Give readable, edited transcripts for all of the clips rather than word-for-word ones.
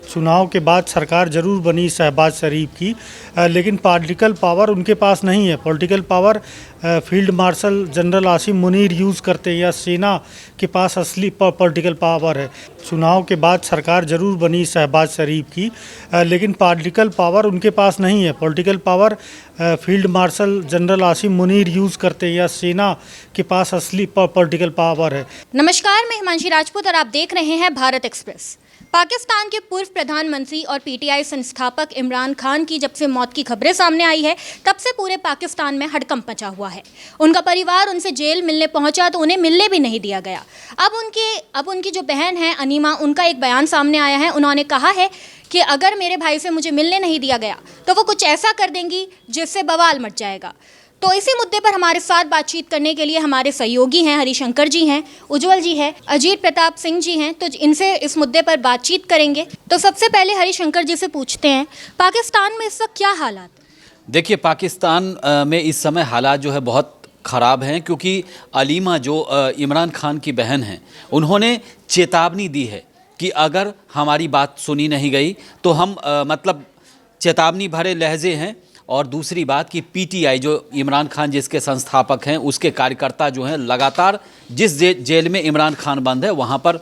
चुनाव के बाद सरकार ज़रूर बनी शहबाज शरीफ की, लेकिन पॉलिटिकल पावर उनके पास नहीं है। Political power field marshal general Asim Munir use करते हैं या सेना के पास असली पॉलिटिकल पावर है। चुनाव के बाद सरकार ज़रूर बनी शहबाज शरीफ की, लेकिन पॉलिटिकल पावर उनके पास नहीं है। Political power field marshal general Asim Munir use करते हैं या सेना के पास असली पॉलिटिकल पावर है। नमस्कार, मैं हिमांशी राजपूत और आप देख रहे हैं भारत एक्सप्रेस। पाकिस्तान के पूर्व प्रधानमंत्री और पीटीआई संस्थापक इमरान खान की जब से मौत की खबरें सामने आई है, तब से पूरे पाकिस्तान में हड़कंप मचा हुआ है। उनका परिवार उनसे जेल मिलने पहुंचा तो उन्हें मिलने भी नहीं दिया गया। अब उनकी जो बहन है अनीमा, उनका एक बयान सामने आया है। उन्होंने कहा है कि अगर मेरे भाई से मुझे मिलने नहीं दिया गया तो वो कुछ ऐसा कर देंगी जिससे बवाल मच जाएगा। तो इसी मुद्दे पर हमारे साथ बातचीत करने के लिए हमारे सहयोगी हैं, हरिशंकर जी हैं, उज्जवल जी हैं, अजीत प्रताप सिंह जी हैं। तो इनसे इस मुद्दे पर बातचीत करेंगे। तो सबसे पहले हरिशंकर जी से पूछते हैं, पाकिस्तान में इस वक्त क्या हालात? देखिए, पाकिस्तान में इस समय हालात जो है बहुत ख़राब हैं, क्योंकि अलीमा जो इमरान खान की बहन हैं, उन्होंने चेतावनी दी है कि अगर हमारी बात सुनी नहीं गई तो हम मतलब चेतावनी भरे लहजे हैं। और दूसरी बात कि पीटीआई जो इमरान खान जिसके संस्थापक हैं, उसके कार्यकर्ता जो हैं लगातार जिस जेल में इमरान खान बंद है वहाँ पर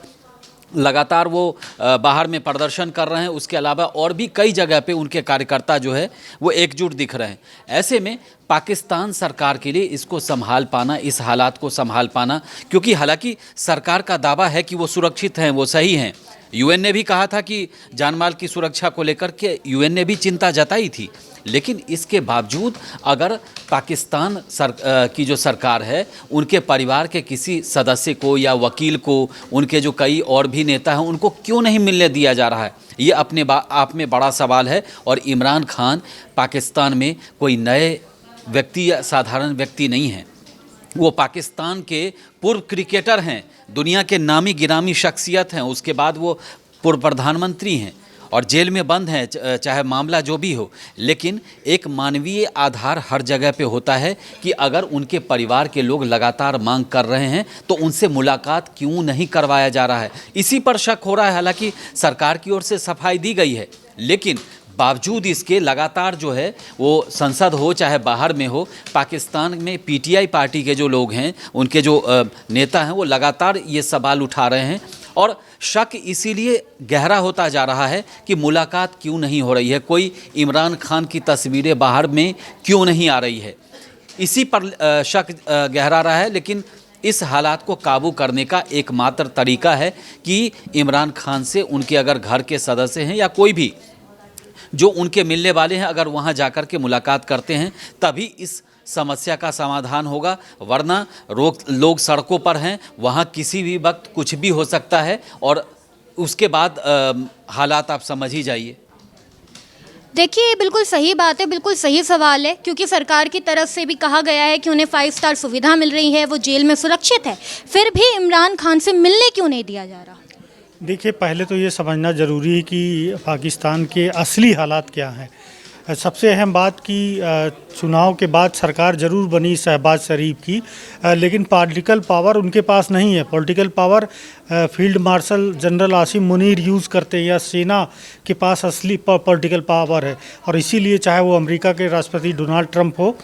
लगातार वो बाहर में प्रदर्शन कर रहे हैं। उसके अलावा और भी कई जगह पे उनके कार्यकर्ता जो है वो एकजुट दिख रहे हैं। ऐसे में पाकिस्तान सरकार के लिए इसको संभाल पाना, इस हालात को संभाल पाना, क्योंकि हालांकि सरकार का दावा है कि वो सुरक्षित हैं, वो सही हैं। यूएन ने भी कहा था कि जानमाल की सुरक्षा को लेकर के यूएन ने भी चिंता जताई थी, लेकिन इसके बावजूद अगर पाकिस्तान की जो सरकार है, उनके परिवार के किसी सदस्य को या वकील को, उनके जो कई और भी नेता हैं, उनको क्यों नहीं मिलने दिया जा रहा है, ये अपने आप में बड़ा सवाल है। और इमरान खान पाकिस्तान में कोई नए व्यक्ति या साधारण व्यक्ति नहीं है। वो पाकिस्तान के पूर्व क्रिकेटर हैं, दुनिया के नामी गिरामी शख्सियत हैं। उसके बाद वो पूर्व प्रधानमंत्री हैं और जेल में बंद हैं, चाहे मामला जो भी हो। लेकिन एक मानवीय आधार हर जगह पे होता है कि अगर उनके परिवार के लोग लगातार मांग कर रहे हैं तो उनसे मुलाकात क्यों नहीं करवाया जा रहा है, इसी पर शक हो रहा है। हालांकि सरकार की ओर से सफाई दी गई है, लेकिन बावजूद इसके लगातार जो है वो संसद हो चाहे बाहर में हो, पाकिस्तान में पीटीआई पार्टी के जो लोग हैं, उनके जो नेता हैं, वो लगातार ये सवाल उठा रहे हैं। और शक इसीलिए गहरा होता जा रहा है कि मुलाकात क्यों नहीं हो रही है, कोई इमरान खान की तस्वीरें बाहर में क्यों नहीं आ रही है, इसी पर शक गहरा रहा है। लेकिन इस हालात को काबू करने का एकमात्र तरीका है कि इमरान खान से उनके अगर घर के सदस्य हैं या कोई भी जो उनके मिलने वाले हैं, अगर वहां जाकर के मुलाकात करते हैं तभी इस समस्या का समाधान होगा। वरना लोग सड़कों पर हैं, वहां किसी भी वक्त कुछ भी हो सकता है और उसके बाद हालात आप समझ ही जाइए। देखिए, बिल्कुल सही बात है, बिल्कुल सही सवाल है, क्योंकि सरकार की तरफ से भी कहा गया है कि उन्हें 5 स्टार सुविधा मिल रही है, वो जेल में सुरक्षित है, फिर भी इमरान खान से मिलने क्यों नहीं दिया जा रहा? देखिए, पहले तो ये समझना ज़रूरी है कि पाकिस्तान के असली हालात क्या हैं। सबसे अहम बात कि चुनाव के बाद सरकार ज़रूर बनी शहबाज शरीफ की, लेकिन पॉलिटिकल पावर उनके पास नहीं है। Political power field marshal general Asim Munir use करते हैं या सेना के पास असली पॉलिटिकल पावर है। और इसीलिए चाहे वो अमेरिका के राष्ट्रपति डोनाल्ड ट्रंप हो,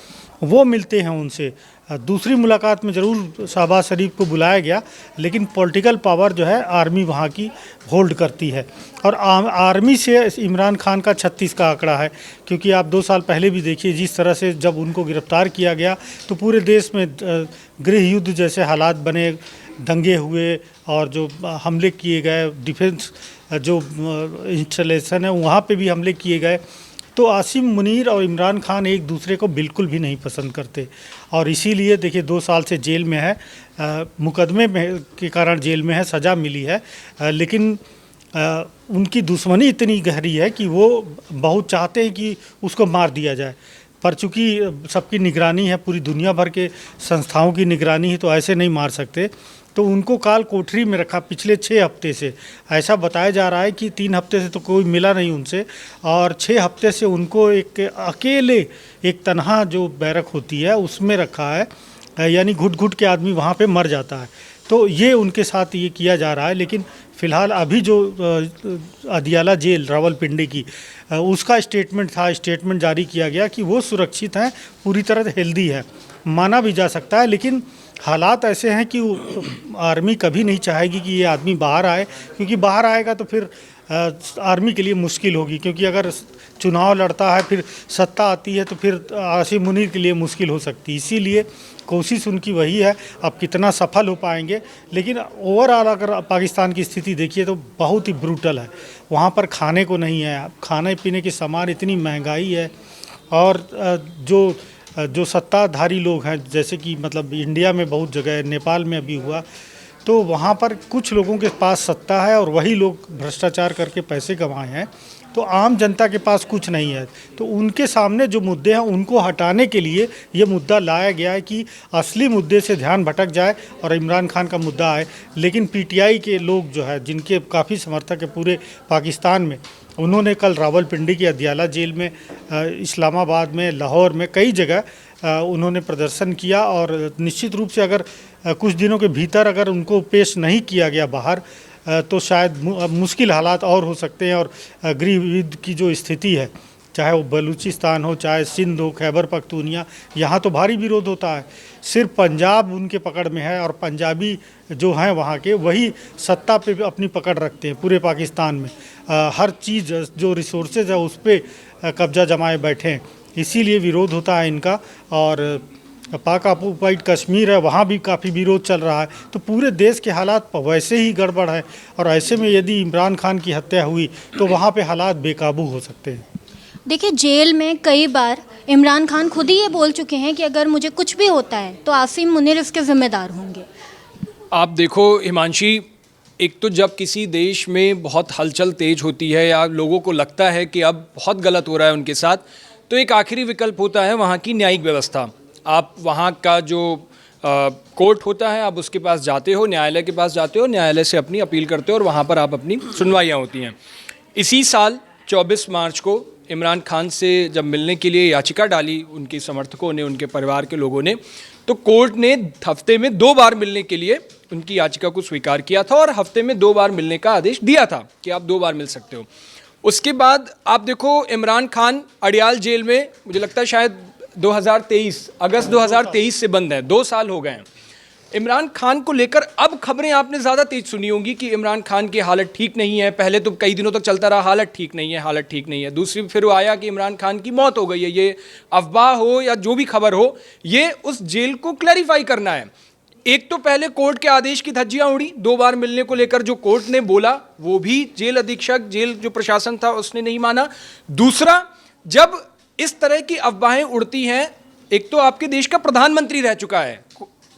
वो मिलते हैं उनसे। दूसरी मुलाकात में ज़रूर शहबाज शरीफ को बुलाया गया, लेकिन पॉलिटिकल पावर जो है आर्मी वहाँ की होल्ड करती है। और आर्मी से इमरान खान का 36 का आंकड़ा है, क्योंकि आप 2 साल पहले भी देखिए जिस तरह से जब उनको गिरफ्तार किया गया तो पूरे देश में गृह युद्ध जैसे हालात बने, दंगे हुए और जो हमले किए गए, डिफेंस जो इंस्टॉलेशन है वहाँ पे भी हमले किए गए। तो आसिम मुनीर और इमरान खान एक दूसरे को बिल्कुल भी नहीं पसंद करते और इसीलिए देखिए 2 साल से जेल में है, मुकदमे में के कारण जेल में है, सज़ा मिली है। लेकिन उनकी दुश्मनी इतनी गहरी है कि वो बहुत चाहते हैं कि उसको मार दिया जाए, पर चूँकि सबकी निगरानी है, पूरी दुनिया भर के संस्थाओं की निगरानी है, तो ऐसे नहीं मार सकते। तो उनको काल कोठरी में रखा पिछले 6 हफ्ते से। ऐसा बताया जा रहा है कि 3 हफ्ते से तो कोई मिला नहीं उनसे, और 6 हफ्ते से उनको एक अकेले एक तन्हा जो बैरक होती है उसमें रखा है, यानी घुट घुट के आदमी वहाँ पे मर जाता है। तो ये उनके साथ ये किया जा रहा है। लेकिन फ़िलहाल अभी जो अदियाला जेल रावलपिंडी की उसका स्टेटमेंट जारी किया गया कि वो सुरक्षित हैं, पूरी तरह हेल्दी है, माना भी जा सकता है। लेकिन हालात ऐसे हैं कि आर्मी कभी नहीं चाहेगी कि ये आदमी बाहर आए, क्योंकि बाहर आएगा तो फिर आर्मी के लिए मुश्किल होगी, क्योंकि अगर चुनाव लड़ता है फिर सत्ता आती है तो फिर आसिम मुनीर के लिए मुश्किल हो सकती है। इसीलिए कोशिश उनकी वही है। अब कितना सफल हो पाएंगे, लेकिन ओवरऑल अगर पाकिस्तान की स्थिति देखिए तो बहुत ही ब्रूटल है। वहाँ पर खाने को नहीं है, खाने पीने के सामान, इतनी महंगाई है। और जो सत्ताधारी लोग हैं, जैसे कि मतलब इंडिया में बहुत जगह है, नेपाल में अभी हुआ, तो वहाँ पर कुछ लोगों के पास सत्ता है और वही लोग भ्रष्टाचार करके पैसे कमाए हैं, तो आम जनता के पास कुछ नहीं है। तो उनके सामने जो मुद्दे हैं उनको हटाने के लिए ये मुद्दा लाया गया है कि असली मुद्दे से ध्यान भटक जाए और इमरान खान का मुद्दा आए। लेकिन पीटीआई के लोग जो है, जिनके काफ़ी समर्थक है पूरे पाकिस्तान में, उन्होंने कल रावलपिंडी की अदियाला जेल में, इस्लामाबाद में, लाहौर में, कई जगह उन्होंने प्रदर्शन किया। और निश्चित रूप से अगर कुछ दिनों के भीतर अगर उनको पेश नहीं किया गया बाहर, तो शायद मुश्किल हालात और हो सकते हैं। और गृह युद्ध की जो स्थिति है, चाहे वो बलूचिस्तान हो, चाहे सिंध हो, खैबर पख्तूनिया, यहाँ तो भारी विरोध होता है। सिर्फ पंजाब उनके पकड़ में है और पंजाबी जो हैं वहाँ के, वही सत्ता पे अपनी पकड़ रखते हैं पूरे पाकिस्तान में। हर चीज़ जो रिसोर्सेज है उस पर कब्जा जमाए बैठे हैं, इसीलिए विरोध होता है इनका। और पाक ऑक्युपाइड कश्मीर है, वहाँ भी काफ़ी विरोध चल रहा है। तो पूरे देश के हालात वैसे ही गड़बड़ है, और ऐसे में यदि इमरान खान की हत्या हुई तो वहाँ पे हालात बेकाबू हो सकते हैं। देखिए, जेल में कई बार इमरान खान खुद ही ये बोल चुके हैं कि अगर मुझे कुछ भी होता है तो आसिम मुनीर इसके ज़िम्मेदार होंगे। आप देखो हिमांशी, एक तो जब किसी देश में बहुत हलचल तेज होती है या लोगों को लगता है कि अब बहुत गलत हो रहा है उनके साथ, तो एक आखिरी विकल्प होता है वहाँ की न्यायिक व्यवस्था। आप वहाँ का जो कोर्ट होता है, आप उसके पास जाते हो, न्यायालय के पास जाते हो, न्यायालय से अपनी अपील करते हो और वहाँ पर आप अपनी सुनवाइयाँ होती हैं। इसी साल 24 मार्च को इमरान खान से जब मिलने के लिए याचिका डाली उनके समर्थकों ने, उनके परिवार के लोगों ने, तो कोर्ट ने हफ्ते में 2 बार मिलने के लिए उनकी याचिका को स्वीकार किया था और हफ्ते में 2 बार मिलने का आदेश दिया था कि आप 2 बार मिल सकते हो। उसके बाद आप देखो इमरान खान अडियाल जेल में, मुझे लगता है शायद 2023 अगस्त 2023 से बंद है, 2 साल हो गए हैं। इमरान खान को लेकर अब खबरें आपने ज़्यादा तेज सुनी होंगी कि इमरान खान की हालत ठीक नहीं है। पहले तो कई दिनों तक चलता रहा हालत ठीक नहीं है, हालत ठीक नहीं है। दूसरी फिर वो आया कि इमरान खान की मौत हो गई है। ये अफवाह हो या जो भी खबर हो, ये उस जेल को क्लैरिफाई करना है। एक तो पहले कोर्ट के आदेश की धज्जियां उड़ी 2 बार मिलने को लेकर, जो कोर्ट ने बोला वो भी जेल अधीक्षक, जेल जो प्रशासन था उसने नहीं माना। दूसरा, जब इस तरह की अफवाहें उड़ती हैं, एक तो आपके देश का प्रधानमंत्री रह चुका है,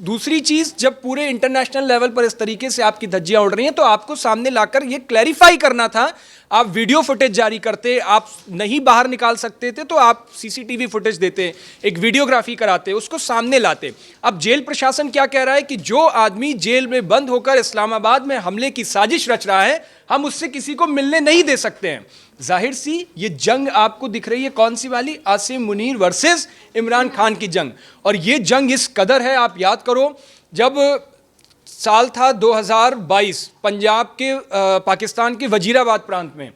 दूसरी चीज जब पूरे इंटरनेशनल लेवल पर इस तरीके से आपकी धज्जियां उड़ रही हैं, तो आपको सामने लाकर ये क्लैरिफाई करना था। आप वीडियो फुटेज जारी करते, आप नहीं बाहर निकाल सकते थे तो आप सीसीटीवी फुटेज देते, एक वीडियोग्राफी कराते, उसको सामने लाते। अब जेल प्रशासन क्या कह रहा है कि जो आदमी जेल में बंद होकर इस्लामाबाद में हमले की साजिश रच रहा है, हम उससे किसी को मिलने नहीं दे सकते हैं। जाहिर सी ये जंग आपको दिख रही है कौन सी वाली, आसिम मुनीर वर्सेस इमरान खान की जंग। और ये जंग इस कदर है, आप याद करो जब साल था 2022, पंजाब के पाकिस्तान के वजीराबाद प्रांत में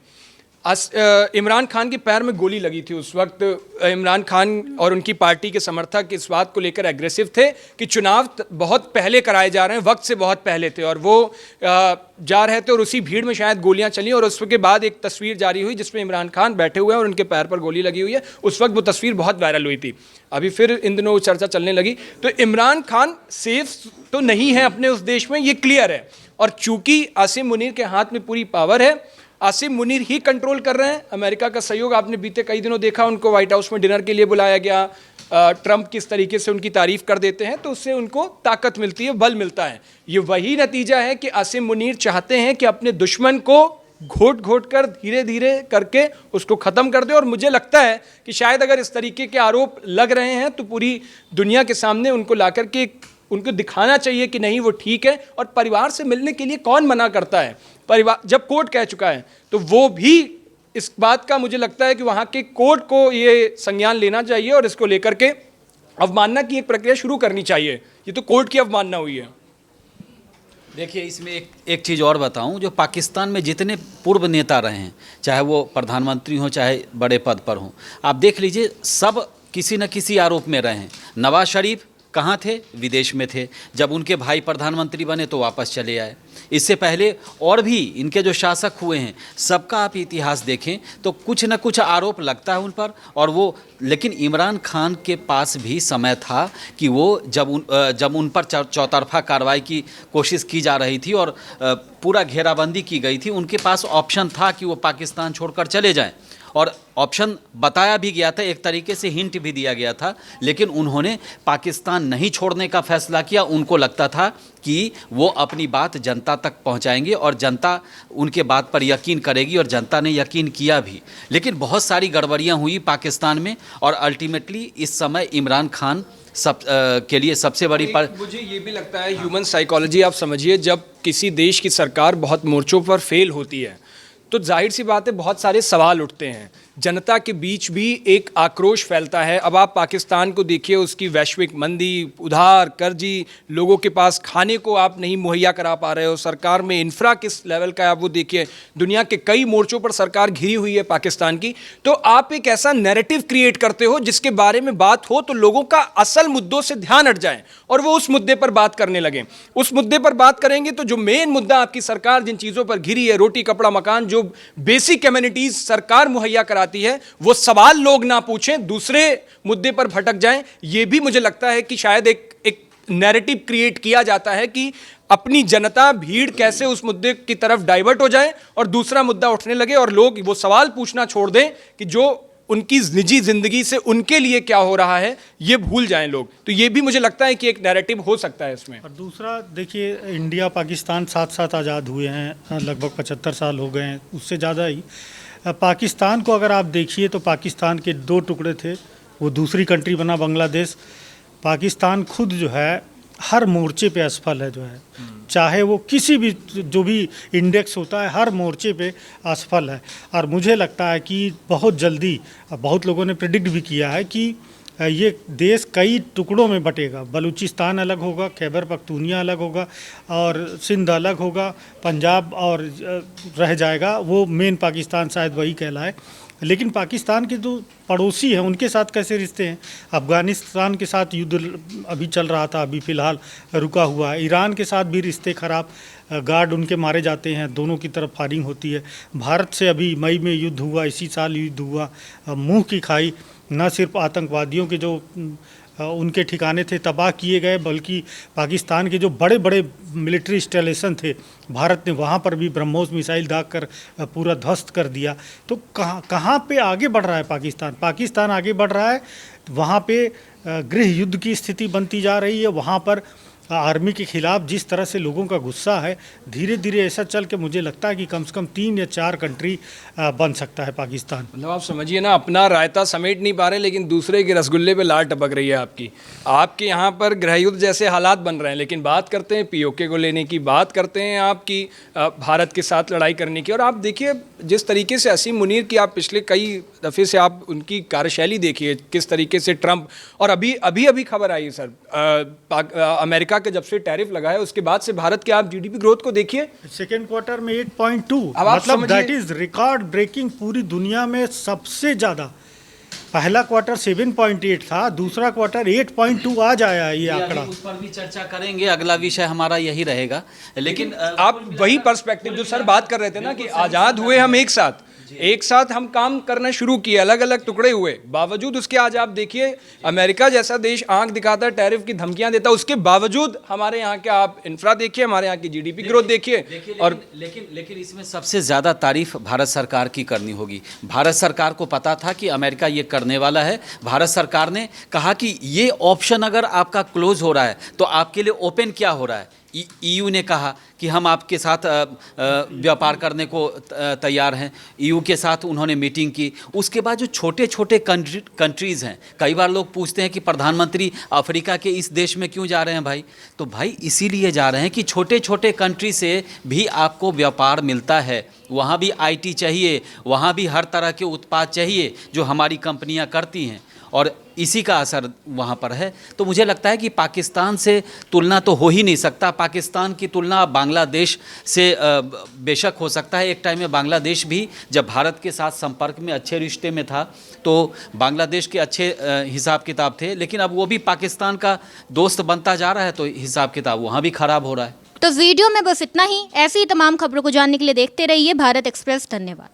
इमरान खान के पैर में गोली लगी थी। उस वक्त इमरान खान और उनकी पार्टी के समर्थक इस बात को लेकर एग्रेसिव थे कि चुनाव बहुत पहले कराए जा रहे हैं, वक्त से बहुत पहले थे, और वो जा रहे थे और उसी भीड़ में शायद गोलियां चली। और उसके बाद एक तस्वीर जारी हुई जिसमें इमरान खान बैठे हुए हैं और उनके पैर पर गोली लगी हुई है। उस वक्त वो तस्वीर बहुत वायरल हुई थी। अभी फिर इन दिनों चर्चा चलने लगी। तो इमरान खान सेफ तो नहीं है अपने उस देश में, ये क्लियर है। और चूंकि आसिम मुनीर के हाथ में पूरी पावर है, आसिम मुनीर ही कंट्रोल कर रहे हैं। अमेरिका का सहयोग आपने बीते कई दिनों देखा, उनको व्हाइट हाउस में डिनर के लिए बुलाया गया। ट्रंप किस तरीके से उनकी तारीफ कर देते हैं, तो उससे उनको ताकत मिलती है, बल मिलता है। ये वही नतीजा है कि आसिम मुनीर चाहते हैं कि अपने दुश्मन को घोट घोट कर धीरे धीरे करके उसको ख़त्म कर दे। और मुझे लगता है कि शायद अगर इस तरीके के आरोप लग रहे हैं तो पूरी दुनिया के सामने उनको ला करके उनको दिखाना चाहिए कि नहीं वो ठीक है। और परिवार से मिलने के लिए कौन मना करता है, परिवार जब कोर्ट कह चुका है तो वो भी इस बात का मुझे लगता है कि वहाँ के कोर्ट को ये संज्ञान लेना चाहिए और इसको लेकर के अवमानना की एक प्रक्रिया शुरू करनी चाहिए। ये तो कोर्ट की अवमानना हुई है। देखिए, इसमें एक चीज़ और बताऊं, जो पाकिस्तान में जितने पूर्व नेता रहे हैं, चाहे वो प्रधानमंत्री हों चाहे बड़े पद पर हों, आप देख लीजिए सब किसी न किसी आरोप में रहे हैं। नवाज शरीफ कहाँ थे? विदेश में थे। जब उनके भाई प्रधानमंत्री बने तो वापस चले आए। इससे पहले और भी इनके जो शासक हुए हैं, सबका आप इतिहास देखें तो कुछ न कुछ आरोप लगता है उन पर। और वो, लेकिन इमरान खान के पास भी समय था कि वो जब उन पर चौतरफा कार्रवाई की कोशिश की जा रही थी और पूरा घेराबंदी की गई थी, उनके पास ऑप्शन था कि वो पाकिस्तान छोड़कर चले जाएं। और ऑप्शन बताया भी गया था, एक तरीके से हिंट भी दिया गया था, लेकिन उन्होंने पाकिस्तान नहीं छोड़ने का फैसला किया। उनको लगता था कि वो अपनी बात जनता तक पहुंचाएंगे और जनता उनके बात पर यकीन करेगी, और जनता ने यकीन किया भी। लेकिन बहुत सारी गड़बड़ियां हुई पाकिस्तान में, और अल्टीमेटली इस समय इमरान खान के लिए सबसे बड़ी मुझे ये भी लगता है ह्यूमन साइकोलॉजी, आप समझिए, जब किसी देश की सरकार बहुत मोर्चों पर फेल होती है तो जाहिर सी बात है बहुत सारे सवाल उठते हैं, जनता के बीच भी एक आक्रोश फैलता है। अब आप पाकिस्तान को देखिए, उसकी वैश्विक मंदी, उधार कर्जी, लोगों के पास खाने को आप नहीं मुहैया करा पा रहे हो, सरकार में इंफ्रा किस लेवल का है आप वो देखिए, दुनिया के कई मोर्चों पर सरकार घिरी हुई है पाकिस्तान की। तो आप एक ऐसा नैरेटिव क्रिएट करते हो जिसके बारे में बात हो तो लोगों का असल मुद्दों से ध्यान हट जाए और वो उस मुद्दे पर बात करने लगे। उस मुद्दे पर बात करेंगे तो जो मेन मुद्दा आपकी सरकार जिन चीज़ों पर घिरी है, रोटी कपड़ा मकान, जो बेसिक कम्युनिटीज सरकार मुहैया कराती है, वो सवाल लोग ना पूछें, दूसरे मुद्दे पर भटक जाएं। ये भी मुझे लगता है कि शायद एक नैरेटिव क्रिएट किया जाता है कि अपनी जनता, भीड़ कैसे उस मुद्दे की तरफ डाइवर्ट हो जाए और दूसरा मुद्दा उठने लगे और लोग वो सवाल पूछना छोड़ दें कि जो उनकी निजी जिंदगी से उनके लिए क्या हो रहा है ये भूल जाएं लोग। तो ये भी मुझे लगता है कि एक नैरेटिव हो सकता है इसमें। और दूसरा देखिए, इंडिया पाकिस्तान साथ साथ आज़ाद हुए हैं, लगभग 75 साल हो गए हैं, उससे ज़्यादा ही। पाकिस्तान को अगर आप देखिए तो पाकिस्तान के 2 टुकड़े थे, वो दूसरी कंट्री बना बांग्लादेश। पाकिस्तान खुद जो है हर मोर्चे पे असफल है, जो है चाहे वो किसी भी जो भी इंडेक्स होता है हर मोर्चे पे असफल है। और मुझे लगता है कि बहुत जल्दी, बहुत लोगों ने प्रिडिक्ट भी किया है कि ये देश कई टुकड़ों में बटेगा। बलूचिस्तान अलग होगा, खैबर पख्तूनिया अलग होगा और सिंध अलग होगा, पंजाब और रह जाएगा वो मेन पाकिस्तान, शायद वही कहलाए। लेकिन पाकिस्तान के जो पड़ोसी हैं उनके साथ कैसे रिश्ते हैं? अफ़गानिस्तान के साथ युद्ध अभी चल रहा था, अभी फ़िलहाल रुका हुआ है। ईरान के साथ भी रिश्ते ख़राब, गार्ड उनके मारे जाते हैं, दोनों की तरफ फायरिंग होती है। भारत से अभी मई में युद्ध हुआ, इसी साल युद्ध हुआ। मुँह की खाई, न सिर्फ आतंकवादियों के जो उनके ठिकाने थे तबाह किए गए, बल्कि पाकिस्तान के जो बड़े बड़े मिलिट्री इंस्टॉलेशन थे, भारत ने वहाँ पर भी ब्रह्मोस मिसाइल दागकर पूरा ध्वस्त कर दिया। तो कहाँ पे आगे बढ़ रहा है पाकिस्तान? पाकिस्तान आगे बढ़ रहा है, वहाँ पे गृह युद्ध की स्थिति बनती जा रही है। वहाँ पर आर्मी के खिलाफ जिस तरह से लोगों का गुस्सा है, धीरे धीरे ऐसा चल के मुझे लगता है कि कम से कम 3 या 4 कंट्री बन सकता है पाकिस्तान। मतलब आप समझिए ना, अपना रायता समेट नहीं पा रहे लेकिन दूसरे के रसगुल्ले पे लाल टपक रही है आपकी। आपके यहाँ पर गृहयुद्ध जैसे हालात बन रहे हैं, लेकिन बात करते हैं पीओके को लेने की, बात करते हैं आपकी भारत के साथ लड़ाई करने की। और आप देखिए जिस तरीके से असीम मुनीर की आप पिछले कई दफ़े से आप उनकी कार्यशैली देखिए, किस तरीके से ट्रंप, और अभी खबर आई है सर, अमेरिका के जब से टैरिफ लगा है उसके बाद से भारत के आप जीडीपी ग्रोथ को देखिए, सेकेंड क्वार्टर में 8.2, मतलब दैट इज रिकॉर्ड ब्रेकिंग, पूरी दुनिया में सबसे ज़्यादा। पहला क्वार्टर 7.8 था, दूसरा क्वार्टर 8.2 आज आया है ये आंकड़ा। उस पर भी चर्चा करेंगे, अगला विषय हमारा यही रहेगा। लेकिन आप वही पर्सपेक्टिव जो सर बात कर रहे थे ना कि आज़ाद हुए हम एक साथ हम काम करना शुरू किए, अलग अलग टुकड़े हुए, बावजूद उसके आज आप देखिए अमेरिका जैसा देश आंख दिखाता है, टैरिफ की धमकियां देता है, उसके बावजूद हमारे यहाँ के आप इंफ्रा देखिए, हमारे यहाँ की जीडीपी ग्रोथ देखिए। और लेकिन इसमें सबसे ज़्यादा तारीफ भारत सरकार की करनी होगी। भारत सरकार को पता था कि अमेरिका ये करने वाला है। भारत सरकार ने कहा कि ये ऑप्शन अगर आपका क्लोज हो रहा है तो आपके लिए ओपन क्या हो रहा है। ईयू ने कहा कि हम आपके साथ व्यापार करने को तैयार हैं। ईयू के साथ उन्होंने मीटिंग की। उसके बाद जो छोटे छोटे कंट्रीज़ हैं, कई बार लोग पूछते हैं कि प्रधानमंत्री अफ्रीका के इस देश में क्यों जा रहे हैं भाई? तो भाई इसीलिए जा रहे हैं कि छोटे छोटे कंट्री से भी आपको व्यापार मिलता है, वहाँ भी आईटी चाहिए, वहाँ भी हर तरह के उत्पाद चाहिए जो हमारी कंपनियाँ करती हैं, और इसी का असर वहाँ पर है। तो मुझे लगता है कि पाकिस्तान से तुलना तो हो ही नहीं सकता। पाकिस्तान की तुलना बांग्लादेश से बेशक हो सकता है। एक टाइम में बांग्लादेश भी जब भारत के साथ संपर्क में अच्छे रिश्ते में था तो बांग्लादेश के अच्छे हिसाब किताब थे, लेकिन अब वो भी पाकिस्तान का दोस्त बनता जा रहा है तो हिसाब किताब वहाँ भी ख़राब हो रहा है। तो वीडियो में बस इतना ही। ऐसी ही तमाम खबरों को जानने के लिए देखते रहिए भारत एक्सप्रेस। धन्यवाद।